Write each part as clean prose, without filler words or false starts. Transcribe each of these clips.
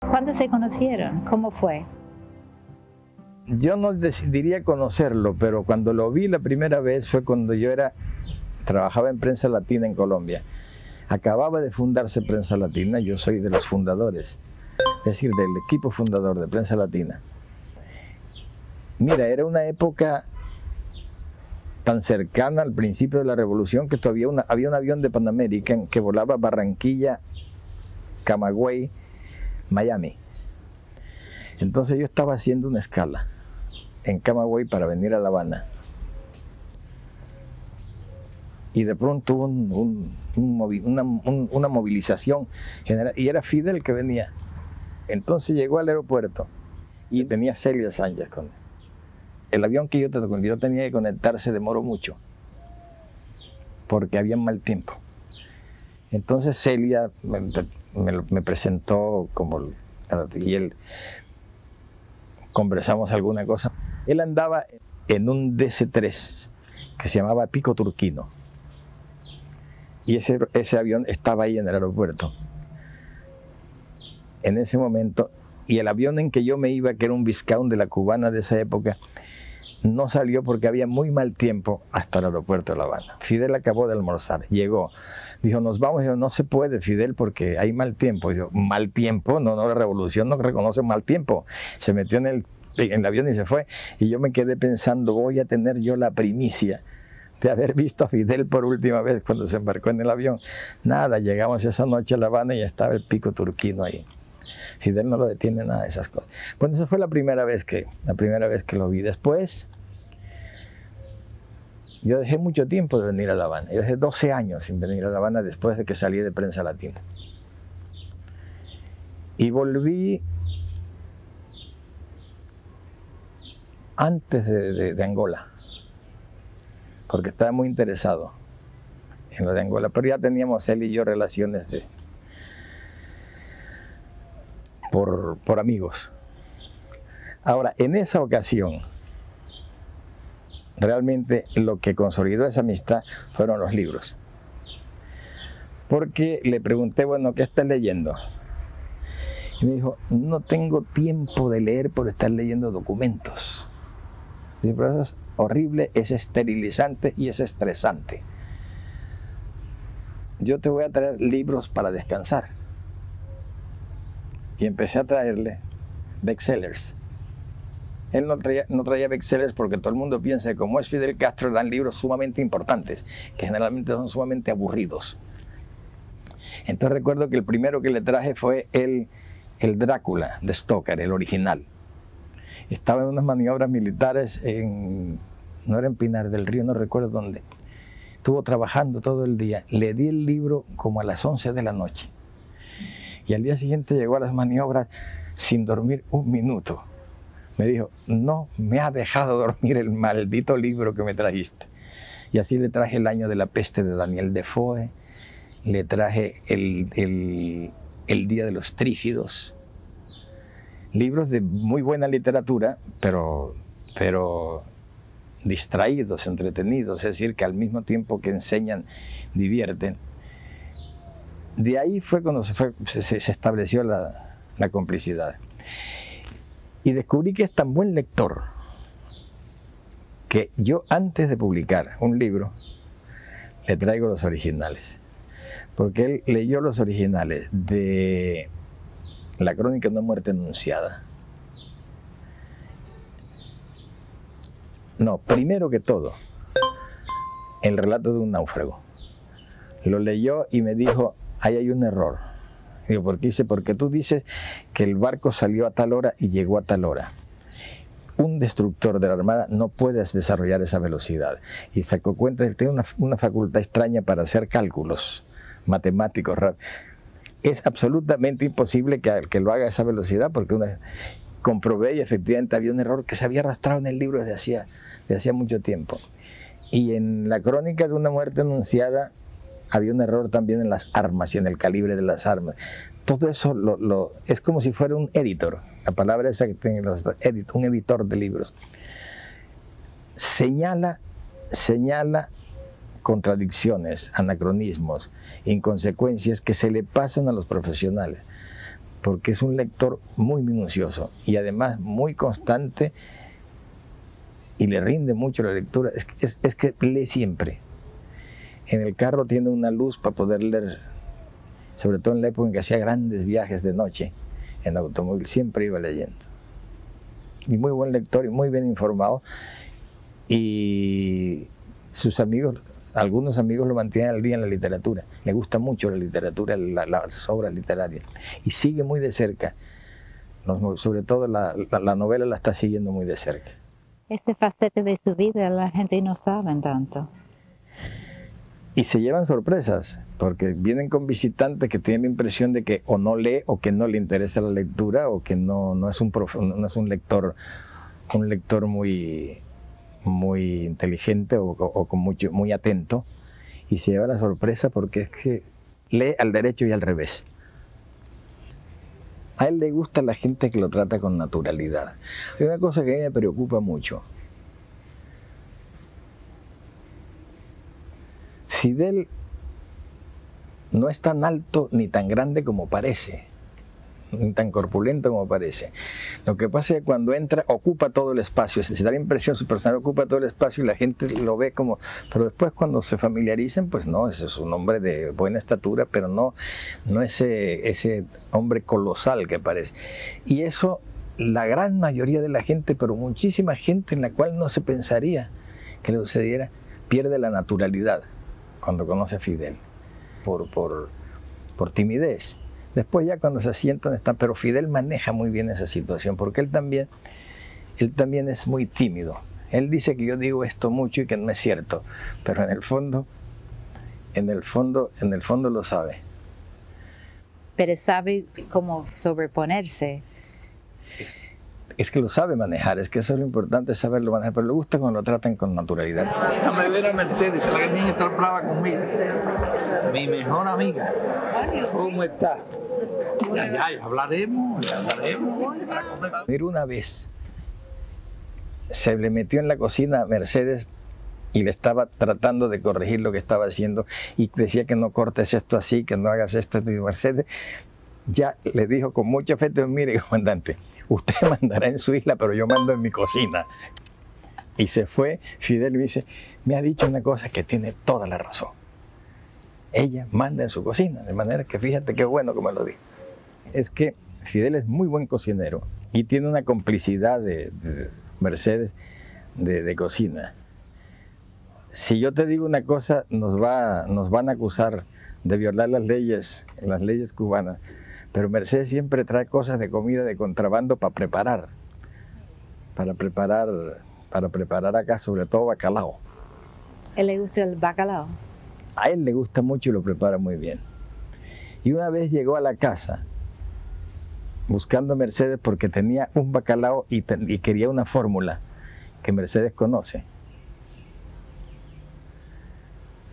¿Cuándo se conocieron? ¿Cómo fue? Yo no decidiría conocerlo, pero cuando lo vi la primera vez fue cuando trabajaba en Prensa Latina en Colombia. Acababa de fundarse Prensa Latina, yo soy de los fundadores, es decir, del equipo fundador de Prensa Latina. Mira, era una época tan cercana al principio de la revolución que todavía había un avión de Pan American que volaba Barranquilla, Camagüey, Miami. Entonces yo estaba haciendo una escala en Camagüey para venir a La Habana. Y de pronto hubo una movilización general, y era Fidel que venía. Entonces llegó al aeropuerto y tenía Celia Sánchez con él. El avión que yo tenía que conectar se demoró mucho, porque había mal tiempo. Entonces Celia me presentó y él conversamos alguna cosa. Él andaba en un DC-3 que se llamaba Pico Turquino. Y ese avión estaba ahí en el aeropuerto. En ese momento, y el avión en que yo me iba, que era un Viscount de la Cubana de esa época, no salió porque había muy mal tiempo hasta el aeropuerto de La Habana. Fidel acabó de almorzar, llegó, dijo, nos vamos. Dijo, no se puede, Fidel, porque hay mal tiempo. Yo, mal tiempo, no, la revolución no reconoce mal tiempo. Se metió en el avión y se fue. Y yo me quedé pensando, voy a tener yo la primicia de haber visto a Fidel por última vez cuando se embarcó en el avión. Nada, llegamos esa noche a La Habana y ya estaba el Pico Turquino ahí. Fidel no lo detiene nada de esas cosas. Bueno, esa fue la primera vez que lo vi. Después, yo dejé mucho tiempo de venir a La Habana. Yo dejé 12 años sin venir a La Habana después de que salí de Prensa Latina. Y volví antes de Angola, porque estaba muy interesado en lo de Angola. Pero ya teníamos él y yo relaciones por amigos. Ahora, en esa ocasión, realmente lo que consolidó esa amistad fueron los libros. Porque le pregunté, bueno, ¿qué estás leyendo? Y me dijo, no tengo tiempo de leer por estar leyendo documentos. Y pero eso es horrible, es esterilizante y es estresante. Yo te voy a traer libros para descansar. Y empecé a traerle bestsellers. Él no traía bestsellers porque todo el mundo piensa que como es Fidel Castro dan libros sumamente importantes, que generalmente son sumamente aburridos. Entonces recuerdo que el primero que le traje fue el Drácula de Stoker, el original. Estaba en unas maniobras militares no era en Pinar del Río, no recuerdo dónde. Estuvo trabajando todo el día. Le di el libro como a las 11 de la noche. Y al día siguiente llegó a las maniobras sin dormir un minuto. Me dijo, no me ha dejado dormir el maldito libro que me trajiste. Y así le traje El año de la peste de Daniel Defoe, le traje el Día de los Trífidos. Libros de muy buena literatura, pero distraídos, entretenidos, es decir, que al mismo tiempo que enseñan, divierten. De ahí fue cuando se estableció la complicidad. Y descubrí que es tan buen lector que yo, antes de publicar un libro, le traigo los originales. Porque él leyó los originales de La crónica de una muerte anunciada. No, primero que todo, El relato de un náufrago. Lo leyó y me dijo, ahí hay un error. Digo, ¿por qué? Dice, porque tú dices que el barco salió a tal hora y llegó a tal hora. Un destructor de la Armada no puede desarrollar esa velocidad. Y sacó cuenta de que tiene una facultad extraña para hacer cálculos matemáticos. Es absolutamente imposible que lo haga a esa velocidad, porque comprobé y efectivamente había un error que se había arrastrado en el libro desde hacía mucho tiempo. Y en la crónica de una muerte anunciada había un error también en las armas y en el calibre de las armas. Todo eso es como si fuera un editor, la palabra esa que tienen un editor de libros. Señala contradicciones, anacronismos, inconsecuencias que se le pasan a los profesionales. porque es un lector muy minucioso y además muy constante y le rinde mucho la lectura. Es que lee siempre. En el carro tiene una luz para poder leer, sobre todo en la época en que hacía grandes viajes de noche en automóvil, siempre iba leyendo. Y muy buen lector y muy bien informado. Y sus amigos, algunos amigos lo mantienen al día en la literatura. Le gusta mucho la literatura, las obras literarias. Y sigue muy de cerca. Sobre todo la novela la está siguiendo muy de cerca. Este faceta de su vida la gente no sabe tanto. Y se llevan sorpresas, porque vienen con visitantes que tienen la impresión de que o no lee o que no le interesa la lectura o que no es un lector muy inteligente o muy atento, y se lleva la sorpresa porque es que lee al derecho y al revés. A él le gusta la gente que lo trata con naturalidad. Hay una cosa que a mí me preocupa mucho. Fidel no es tan alto ni tan grande como parece, ni tan corpulento como parece. Lo que pasa es que cuando entra ocupa todo el espacio, se da la impresión, su personaje ocupa todo el espacio y la gente lo ve como... Pero después cuando se familiarizan, pues no, ese es un hombre de buena estatura, pero no ese hombre colosal que parece. Y eso la gran mayoría de la gente, pero muchísima gente en la cual no se pensaría que le sucediera, pierde la naturalidad cuando conoce a Fidel, por timidez. Después ya cuando se asientan están, pero Fidel maneja muy bien esa situación, porque él también es muy tímido. Él dice que yo digo esto mucho y que no es cierto, pero en el fondo lo sabe. Pero sabe cómo sobreponerse. Es que lo sabe manejar, es que eso es lo importante, saberlo manejar, pero le gusta cuando lo tratan con naturalidad. Déjame ver a Mercedes, la que niña está brava conmigo. Mi mejor amiga. ¿Cómo está? Ya hablaremos. Pero una vez se le metió en la cocina a Mercedes y le estaba tratando de corregir lo que estaba haciendo y decía que no cortes esto así, que no hagas esto. Y Mercedes ya le dijo con mucho afecto: mire, comandante, usted mandará en su isla, pero yo mando en mi cocina. Y se fue. Fidel me dice: me ha dicho una cosa que tiene toda la razón. Ella manda en su cocina, de manera que fíjate qué bueno que me lo dijo. Es que Fidel es muy buen cocinero y tiene una complicidad de Mercedes de cocina. Si yo te digo una cosa, nos van a acusar de violar las leyes cubanas. Pero Mercedes siempre trae cosas de comida de contrabando para preparar acá, sobre todo bacalao. ¿A él le gusta el bacalao? A él le gusta mucho y lo prepara muy bien. Y una vez llegó a la casa buscando a Mercedes porque tenía un bacalao y quería una fórmula que Mercedes conoce.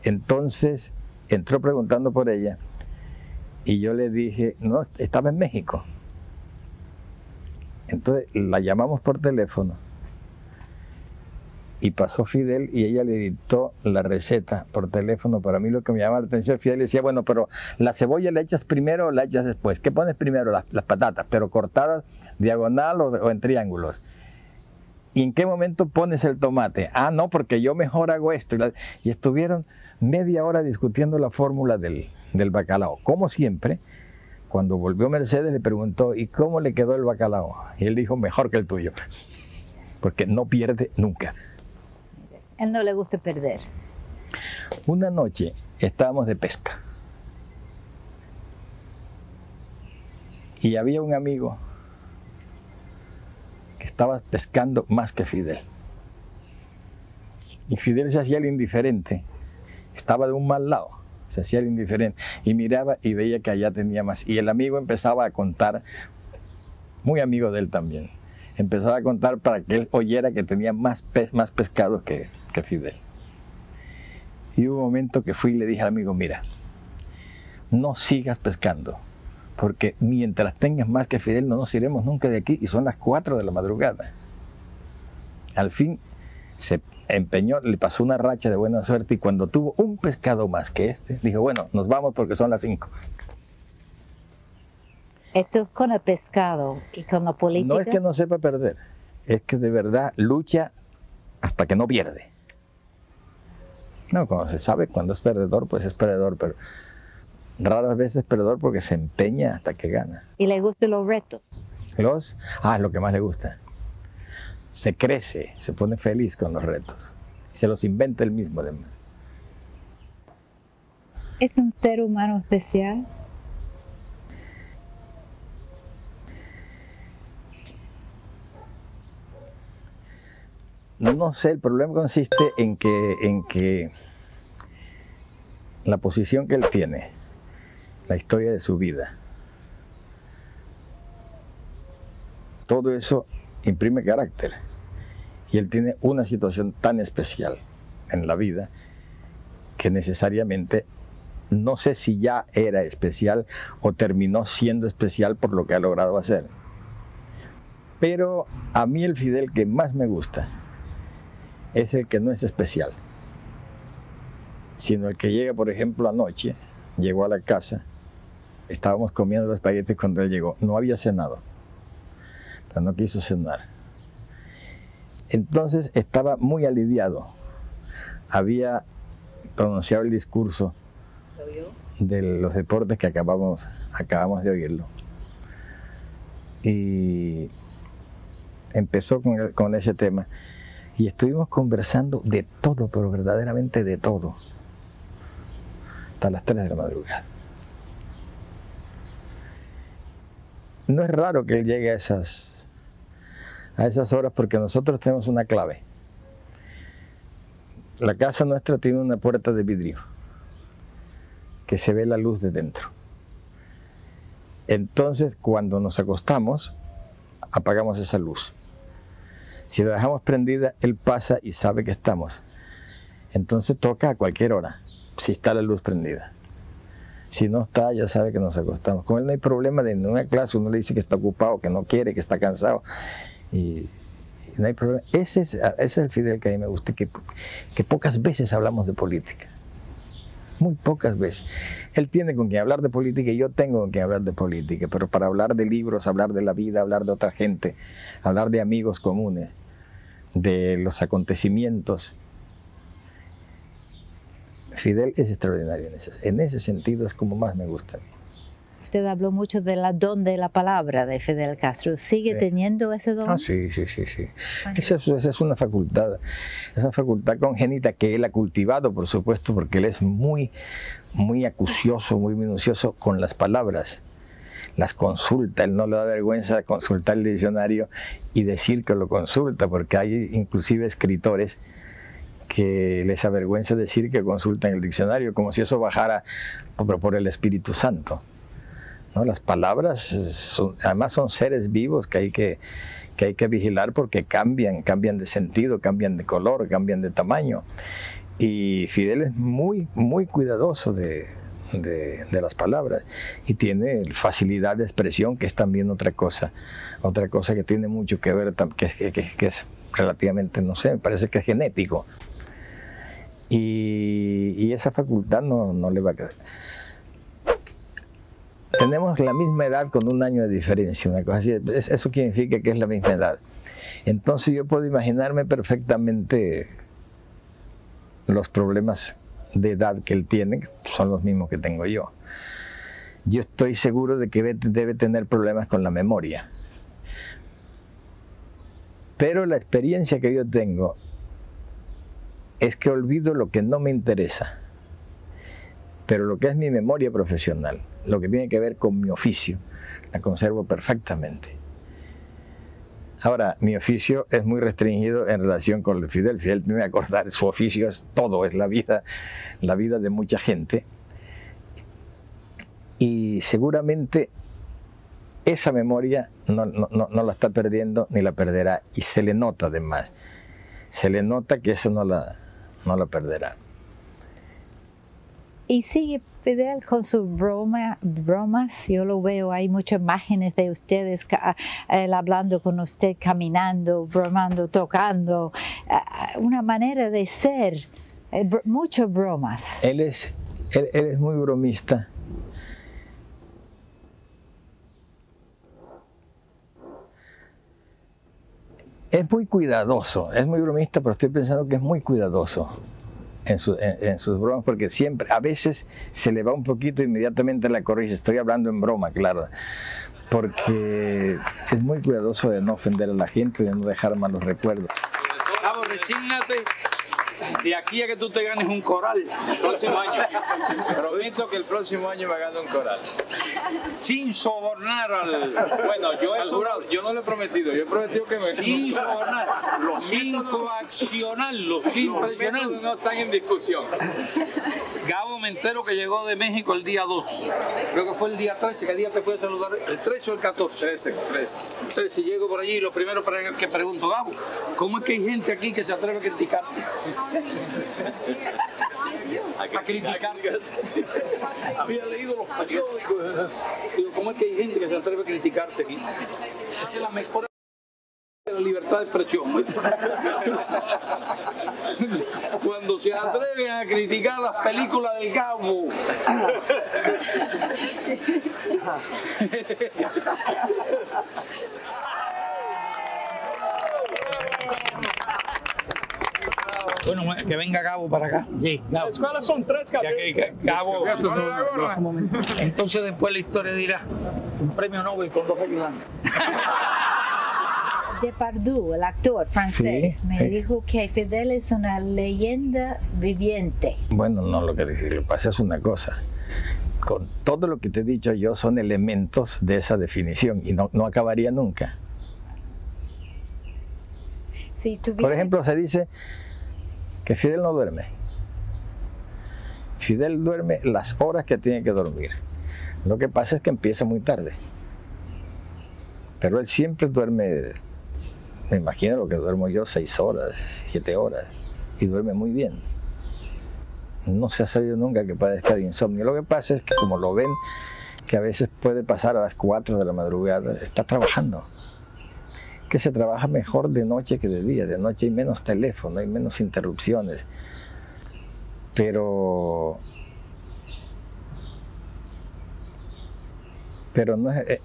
Entonces entró preguntando por ella. Y yo le dije: no, estaba en México. Entonces la llamamos por teléfono y pasó Fidel y ella le dictó la receta por teléfono. Para mí lo que me llamaba la atención, Fidel decía: bueno, pero la cebolla la echas primero o la echas después. ¿Qué pones primero? Las patatas, pero cortadas diagonal o en triángulos. ¿Y en qué momento pones el tomate? Ah, no, porque yo mejor hago esto. Y estuvieron media hora discutiendo la fórmula del bacalao. Como siempre, cuando volvió Mercedes le preguntó: ¿y cómo le quedó el bacalao? Y él dijo: mejor que el tuyo, porque no pierde nunca. A él no le gusta perder. Una noche estábamos de pesca y había un amigo que estaba pescando más que Fidel. Y Fidel se hacía el indiferente, estaba de un mal lado, se hacía el indiferente y miraba y veía que allá tenía más. Y el amigo empezaba a contar, muy amigo de él también, empezaba a contar para que él oyera que tenía más pescado que Fidel. Y hubo un momento que fui y le dije al amigo: mira, no sigas pescando, porque mientras tengas más que Fidel no nos iremos nunca de aquí, y son las 4 de la madrugada. Al fin se empeñó, le pasó una racha de buena suerte y cuando tuvo un pescado más que este, dijo: bueno, nos vamos porque son las 5. Esto es con el pescado y con la política. No es que no sepa perder, es que de verdad lucha hasta que no pierde. No, cuando se sabe cuando es perdedor, pues es perdedor, pero raras veces es perdedor porque se empeña hasta que gana. ¿Y le gustan los retos? Es lo que más le gusta. Se crece, se pone feliz con los retos. Se los inventa él mismo además. ¿Es un ser humano especial? No sé, el problema consiste en que la posición que él tiene, la historia de su vida, todo eso imprime carácter. Y él tiene una situación tan especial en la vida que necesariamente, no sé si ya era especial o terminó siendo especial por lo que ha logrado hacer. Pero a mí el Fidel que más me gusta es el que no es especial, sino el que llega, por ejemplo, anoche, llegó a la casa, estábamos comiendo los espaguetis cuando él llegó, no había cenado, pero no quiso cenar. Entonces estaba muy aliviado, había pronunciado el discurso de los deportes que acabamos de oírlo, y empezó con ese tema. Y estuvimos conversando de todo, pero verdaderamente de todo, hasta las 3 de la madrugada. No es raro que él llegue a esas horas porque nosotros tenemos una clave. La casa nuestra tiene una puerta de vidrio que se ve la luz de dentro. Entonces, cuando nos acostamos, apagamos esa luz. Si la dejamos prendida, él pasa y sabe que estamos. Entonces toca a cualquier hora, si está la luz prendida. Si no está, ya sabe que nos acostamos. Con él no hay problema de en una clase, uno le dice que está ocupado, que no quiere, que está cansado. Y no hay problema. Ese es el Fidel que a mí me gusta, que pocas veces hablamos de política. Muy pocas veces. Él tiene con quien hablar de política y yo tengo con quien hablar de política, pero para hablar de libros, hablar de la vida, hablar de otra gente, hablar de amigos comunes, de los acontecimientos. Fidel es extraordinario en ese sentido, es como más me gusta a mí. Usted habló mucho del don de la palabra de Fidel Castro. ¿Sigue teniendo ese don? Sí. Esa es una facultad congénita que él ha cultivado, por supuesto, porque él es muy acucioso, muy minucioso con las palabras. Las consulta, él no le da vergüenza consultar el diccionario y decir que lo consulta, porque hay inclusive escritores que les avergüenza decir que consultan el diccionario, como si eso bajara por el Espíritu Santo. ¿No? Las palabras además son seres vivos que hay que vigilar porque cambian de sentido, cambian de color, cambian de tamaño. Y Fidel es muy cuidadoso de las palabras y tiene facilidad de expresión, que es también otra cosa que tiene mucho que ver, que es relativamente, no sé, me parece que es genético. Y esa facultad no le va a quedar. Tenemos la misma edad con un año de diferencia, una cosa así. Eso significa que es la misma edad. Entonces yo puedo imaginarme perfectamente los problemas de edad que él tiene, son los mismos que tengo yo. Yo estoy seguro de que debe tener problemas con la memoria. Pero la experiencia que yo tengo es que olvido lo que no me interesa. Pero lo que es mi memoria profesional, lo que tiene que ver con mi oficio, la conservo perfectamente. Ahora, mi oficio es muy restringido en relación con el de Fidel. Fidel tiene que acordar, su oficio es todo, es la vida de mucha gente. Y seguramente esa memoria no la está perdiendo ni la perderá. Y se le nota además. Se le nota que eso no la perderá. Y sigue Fidel con sus bromas. Yo lo veo, hay muchas imágenes de ustedes hablando con usted, caminando, bromando, tocando. Una manera de ser, muchas bromas. Él es muy bromista. Es muy cuidadoso, es muy bromista, pero estoy pensando que es muy cuidadoso en sus bromas, porque siempre, a veces se le va un poquito e inmediatamente la corrige. Estoy hablando en broma, claro, porque es muy cuidadoso de no ofender a la gente, de no dejar malos recuerdos. Vamos, resígnate. De aquí a que tú te ganes un coral el próximo año. Prometo que el próximo año me gano un coral. Sin sobornar al... Bueno, al jurado. yo no lo he prometido, yo he prometido que me... Sin sobornarlo, sin coaccionarlo, sin Los presionarlo. métodos no están en discusión. Gabo me entero que llegó de México el día 2. Creo que fue el día 13. ¿Qué día te fue a saludar? ¿El 13 o el 14? 13. 13. Llego por allí y lo primero que pregunto, Gabo, ¿cómo es que hay gente aquí que se atreve a criticarte? A criticarte. Había leído los periódicos. Digo, ¿cómo es que hay gente que se atreve a criticarte aquí? Esa es la mejor de la libertad de expresión. Cuando se atreven a criticar las películas del Gabo. Bueno, que venga Gabo para acá. Sí, Gabo. La escuela son 3 cabezas. Gabo. Entonces después la historia dirá un premio Nobel con 2 ayudantes. Depardieu, el actor francés, Sí, me sí. dijo que Fidel es una leyenda viviente. Bueno, no, lo que pasa es una cosa. Con todo lo que te he dicho yo son elementos de esa definición y no acabaría nunca. Si tuviera- Por ejemplo, se dice que Fidel no duerme. Fidel duerme las horas que tiene que dormir. Lo que pasa es que empieza muy tarde. Pero él siempre duerme, me imagino lo que duermo yo, 6 horas, 7 horas. Y duerme muy bien. No se ha sabido nunca que padezca de insomnio. Lo que pasa es que como lo ven, que a veces puede pasar a las 4 de la madrugada, está trabajando. Que se trabaja mejor de noche que de día. De noche hay menos teléfono, hay menos interrupciones. Pero no es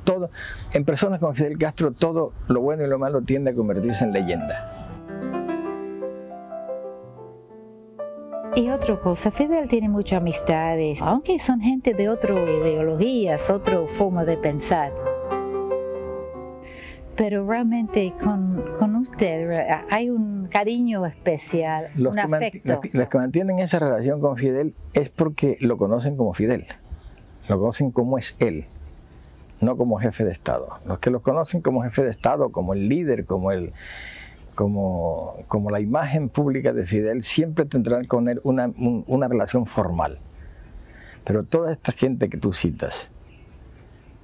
todo. En personas como Fidel Castro, todo lo bueno y lo malo tiende a convertirse en leyenda. Y otra cosa, Fidel tiene muchas amistades, aunque son gente de otras ideologías, otra forma de pensar. Pero realmente con usted hay un cariño especial, un afecto. Los que mantienen esa relación con Fidel es porque lo conocen como Fidel. Lo conocen como es él, no como jefe de Estado. Los que lo conocen como jefe de Estado, como el líder, como la imagen pública de Fidel, siempre tendrán con él una relación formal. Pero toda esta gente que tú citas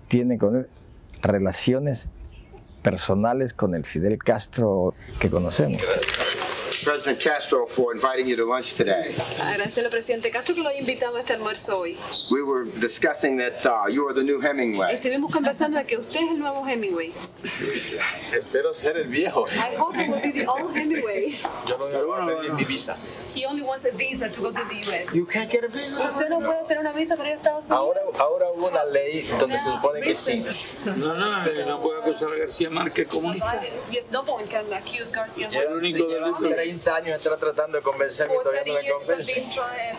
tiene con él relaciones personales con el Fidel Castro que conocemos. President Castro for inviting you to lunch today. Agradecerle al presidente Castro que lo haya invitado a este almuerzo hoy. We were discussing that you are the new Hemingway. Estuvimos conversando de que usted es el nuevo Hemingway. Espero ser el viejo. I hope he will be the old Hemingway. Yo no voy a pedir mi visa. He only wants a visa to go to the U.S. You can't get a visa? ¿Usted no puede tener una visa para ir a Estados Unidos? Ahora hubo una ley donde se supone que sí. No puede acusar a García Márquez comunista. Yes, no one can accuse García El único Llevan delito. 30 años está tratando de convencerme y For todavía 30 no me years convence.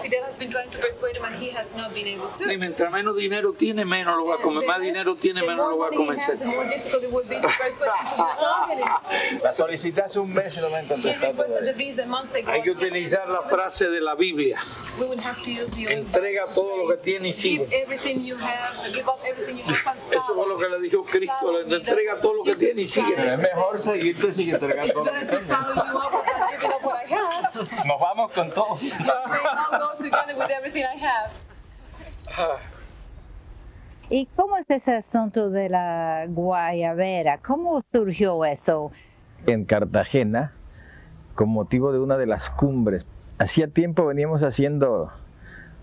Fidel has been trying to persuade him and he has not been able to. Y mientras menos dinero tiene, menos lo va a comer. Más dinero tiene, menos lo va a convencer. The more difficult it will be to persuade him to be communist. La solicité hace un mes y no me han He contestado requested todavía. the visa months ago. Hay que utilizar la frase de la Biblia. We would have to use the old Entrega todo lo que tiene y sigue. Give everything you have, give up everything you have and Eso fue lo que le dijo Cristo. Le entrega todo lo que tiene y sigue. Es mejor seguirte sin entregar It's todo lo better que to tengo. follow you up without giving up what I have. Nos vamos con todo. I'll go together with everything I have. ¿Y cómo es ese asunto de la guayabera? ¿Cómo surgió eso? En Cartagena, con motivo de una de las cumbres. Hacía tiempo veníamos haciendo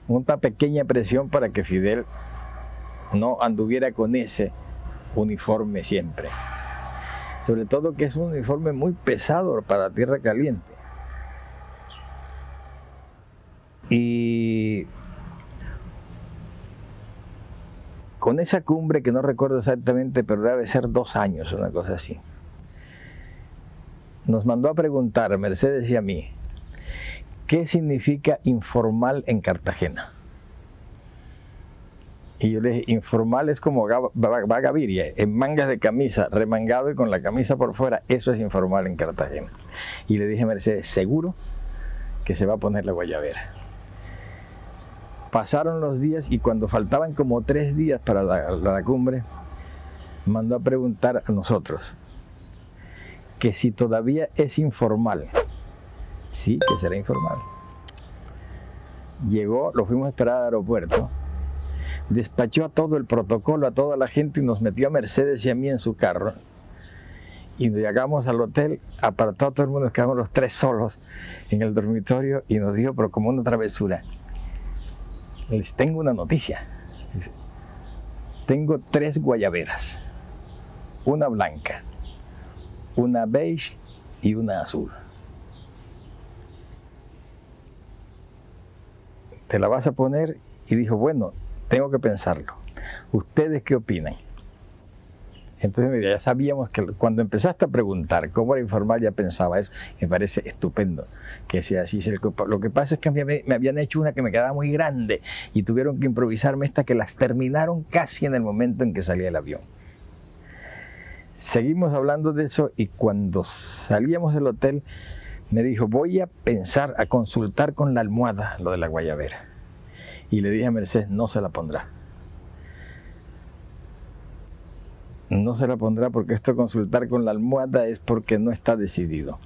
una pequeña presión para que Fidel no anduviera con ese uniforme siempre. Sobre todo que es un uniforme muy pesado para tierra caliente. Y con esa cumbre, que no recuerdo exactamente, pero debe ser 2 años, una cosa así. nos mandó a preguntar a Mercedes y a mí, ¿qué significa informal en Cartagena? Y yo le dije, informal es como vagaviria, en mangas de camisa, remangado y con la camisa por fuera, eso es informal en Cartagena. Y le dije a Mercedes, ¿seguro que se va a poner la guayabera? Pasaron los días y cuando faltaban como 3 días para la cumbre, mandó a preguntar a nosotros que si todavía es informal. Sí, que será informal. Llegó, lo fuimos a esperar al aeropuerto, despachó a todo el protocolo, a toda la gente y nos metió a Mercedes y a mí en su carro. Y llegamos al hotel, apartó a todo el mundo, quedamos los 3 solos en el dormitorio y nos dijo, pero como una travesura, les tengo una noticia. Tengo 3 guayaberas, una blanca, una beige y una azul. ¿Te la vas a poner? Y dijo, bueno, tengo que pensarlo. ¿Ustedes qué opinan? Entonces, mira, ya sabíamos que cuando empezaste a preguntar cómo era informal, ya pensaba eso. Me parece estupendo que sea así. Lo que pasa es que me habían hecho una que me quedaba muy grande y tuvieron que improvisarme esta que las terminaron casi en el momento en que salía el avión. Seguimos hablando de eso y cuando salíamos del hotel, me dijo, voy a pensar, a consultar con la almohada lo de la guayabera. Y le dije a Mercedes, no se la pondrá. No se la pondrá porque esto de consultar con la almohada es porque no está decidido.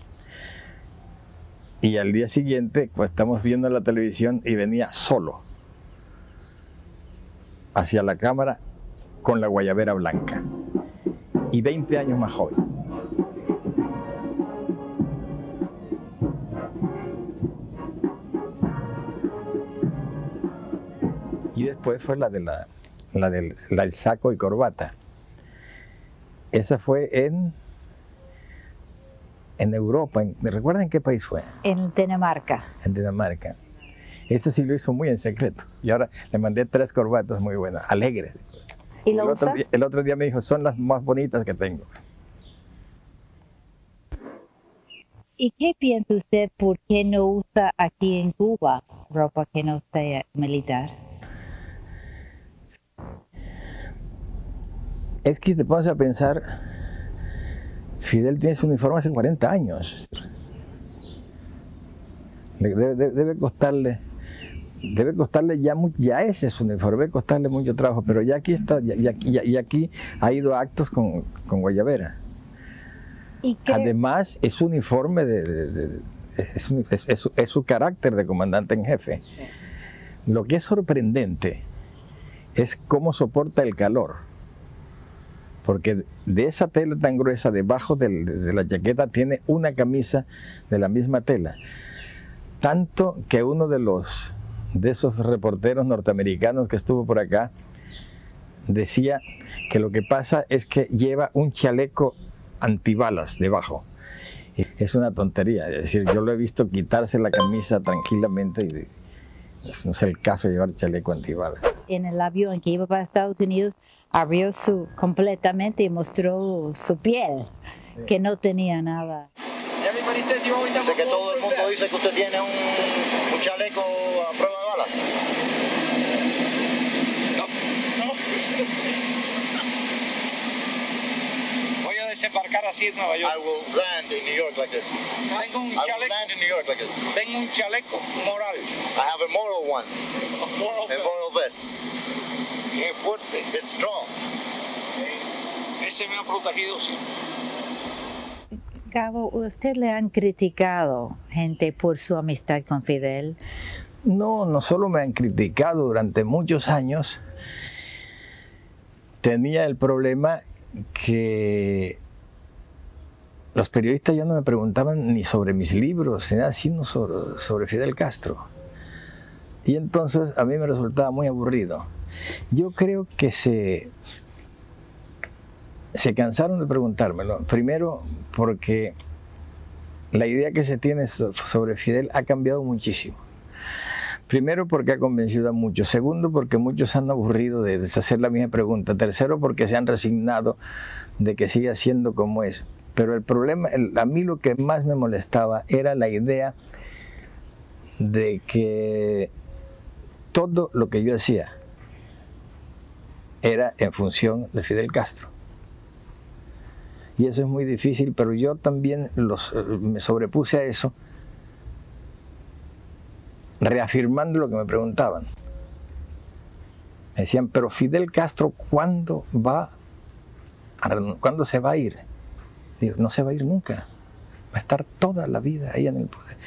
Y al día siguiente, pues estamos viendo la televisión y venía solo hacia la cámara con la guayabera blanca. Y 20 años más joven. Y después fue la del saco y corbata. Esa fue en Europa. ¿Recuerdan qué país fue? En Dinamarca. En Dinamarca. Ese sí lo hizo muy en secreto. Y ahora le mandé 3 corbatas muy buenas, alegres. ¿Y lo usa? El otro día me dijo, son las más bonitas que tengo. ¿Y qué piensa usted por qué no usa aquí en Cuba ropa que no sea militar? Es que te pones a pensar, Fidel tiene su uniforme hace 40 años. Debe costarle ya ese es su uniforme, debe costarle mucho trabajo, pero ya aquí está, y aquí ha ido a actos con guayabera. ¿Y qué? Además, es su uniforme, es su carácter de comandante en jefe. Sí. Lo que es sorprendente es cómo soporta el calor. Porque de esa tela tan gruesa, debajo de la chaqueta, tiene una camisa de la misma tela. Tanto que uno de esos reporteros norteamericanos que estuvo por acá, decía que lo que pasa es que lleva un chaleco antibalas debajo. Y es una tontería, es decir, yo lo he visto quitarse la camisa tranquilamente y no es el caso de llevar chaleco antibalas. En el avión que iba para Estados Unidos, abrió completamente y mostró su piel, que no tenía nada. Dice que todo el mundo dice que usted tiene un chaleco a prueba de balas. No. Voy a desembarcar así en Nueva York. I will land in New York like this. Tengo un I will chaleco. land in New York like this. Tengo un chaleco moral. I have a moral one. A moral vest. Es fuerte. It's strong. Ese me ha protegido siempre. Gabo, ¿usted le han criticado gente por su amistad con Fidel? No solo me han criticado durante muchos años. Tenía el problema que los periodistas ya no me preguntaban ni sobre mis libros, ni nada, sino sobre Fidel Castro. Y entonces a mí me resultaba muy aburrido. Yo creo que se cansaron de preguntármelo. Primero porque la idea que se tiene sobre Fidel ha cambiado muchísimo. Primero porque ha convencido a muchos. Segundo porque muchos se han aburrido de hacer la misma pregunta. Tercero porque se han resignado de que siga siendo como es. Pero el problema, a mí lo que más me molestaba era la idea de que todo lo que yo hacía era en función de Fidel Castro. Y eso es muy difícil, pero yo también me sobrepuse a eso, reafirmando lo que me preguntaban. Me decían, pero Fidel Castro, ¿cuándo se va a ir? Digo, no se va a ir nunca. Va a estar toda la vida ahí en el poder.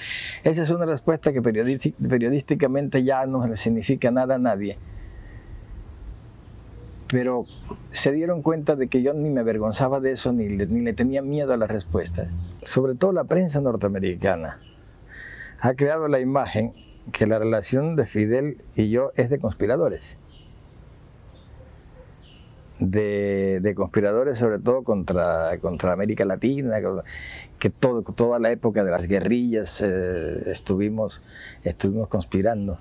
Esa es una respuesta que periodísticamente ya no le significa nada a nadie. Pero se dieron cuenta de que yo ni me avergonzaba de eso, ni le tenía miedo a las respuestas. Sobre todo la prensa norteamericana ha creado la imagen que la relación de Fidel y yo es de conspiradores. De conspiradores sobre todo contra América Latina, que toda la época de las guerrillas estuvimos conspirando.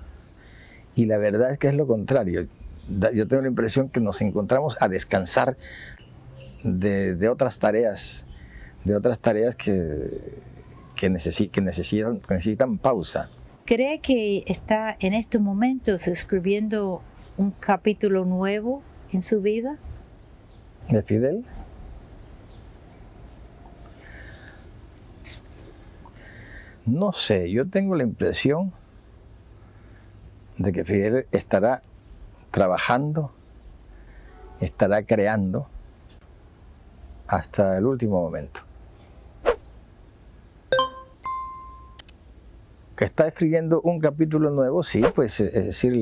Y la verdad es que es lo contrario. Yo tengo la impresión que nos encontramos a descansar de otras tareas que necesitan pausa. ¿Cree que está en estos momentos escribiendo un capítulo nuevo en su vida? ¿De Fidel? No sé, yo tengo la impresión de que Fidel estará trabajando, estará creando hasta el último momento. ¿Que está escribiendo un capítulo nuevo? Sí, pues es decir,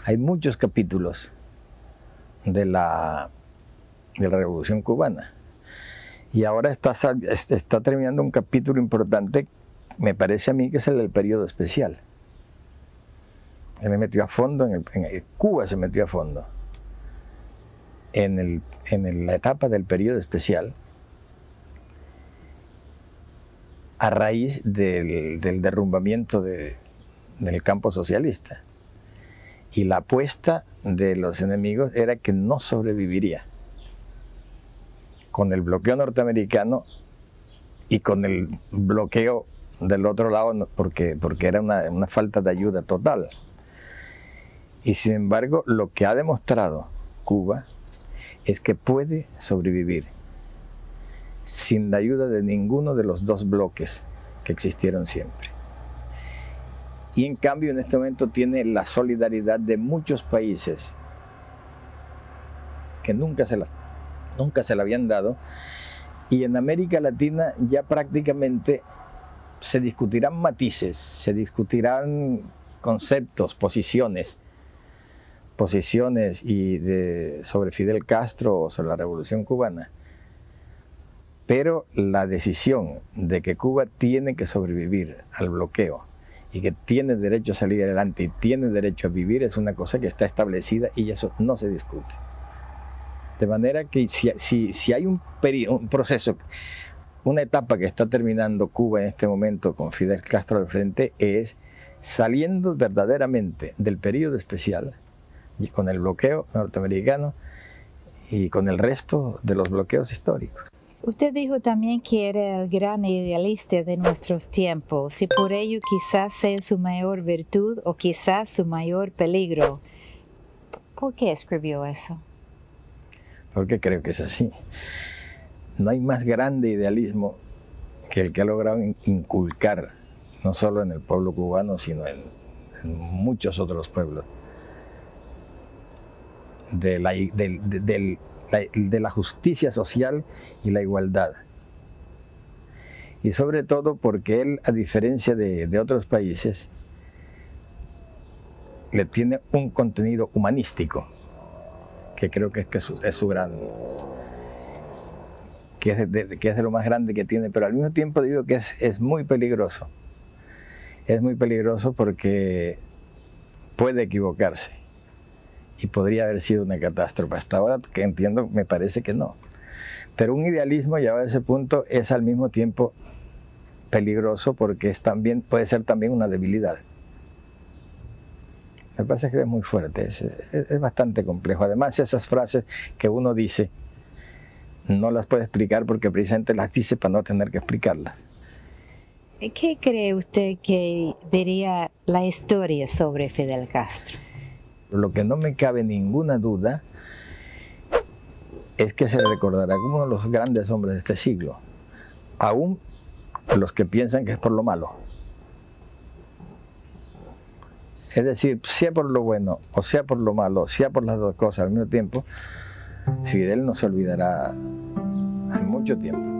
hay muchos capítulos de la Revolución Cubana. Y ahora está terminando un capítulo importante, me parece a mí, que es el del periodo especial. Él me metió a fondo, Cuba se metió a fondo en la etapa del periodo especial a raíz del derrumbamiento del campo socialista. Y la apuesta de los enemigos era que no sobreviviría con el bloqueo norteamericano y con el bloqueo del otro lado, porque era una falta de ayuda total. Y sin embargo, lo que ha demostrado Cuba es que puede sobrevivir sin la ayuda de ninguno de los dos bloques que existieron siempre. Y en cambio, en este momento tiene la solidaridad de muchos países que nunca se la habían dado. Y en América Latina ya prácticamente se discutirán matices, se discutirán conceptos, posiciones sobre Fidel Castro o sobre la Revolución Cubana. Pero la decisión de que Cuba tiene que sobrevivir al bloqueo y que tiene derecho a salir adelante y tiene derecho a vivir es una cosa que está establecida y eso no se discute. De manera que si hay un proceso, una etapa que está terminando Cuba en este momento con Fidel Castro al frente, es saliendo verdaderamente del periodo especial y con el bloqueo norteamericano y con el resto de los bloqueos históricos. Usted dijo también que era el gran idealista de nuestros tiempos y por ello quizás sea su mayor virtud o quizás su mayor peligro. ¿Por qué escribió eso? Porque creo que es así. No hay más grande idealismo que el que ha logrado inculcar, no solo en el pueblo cubano, sino en muchos otros pueblos, de la justicia social y la igualdad. Y sobre todo porque él, a diferencia de otros países, le tiene un contenido humanístico, que creo que es su gran... que es de lo más grande que tiene, pero al mismo tiempo digo que es muy peligroso. Es muy peligroso porque puede equivocarse y podría haber sido una catástrofe. Hasta ahora, que entiendo, me parece que no. Pero un idealismo llevado a ese punto es al mismo tiempo peligroso porque puede ser también una debilidad. Me parece que es muy fuerte, es bastante complejo. Además, esas frases que uno dice no las puede explicar porque precisamente las dice para no tener que explicarlas. ¿Qué cree usted que diría la historia sobre Fidel Castro? Lo que no me cabe ninguna duda es que se le recordará como uno de los grandes hombres de este siglo, aún los que piensan que es por lo malo. Es decir, sea por lo bueno o sea por lo malo, sea por las dos cosas al mismo tiempo, Fidel no se olvidará en mucho tiempo.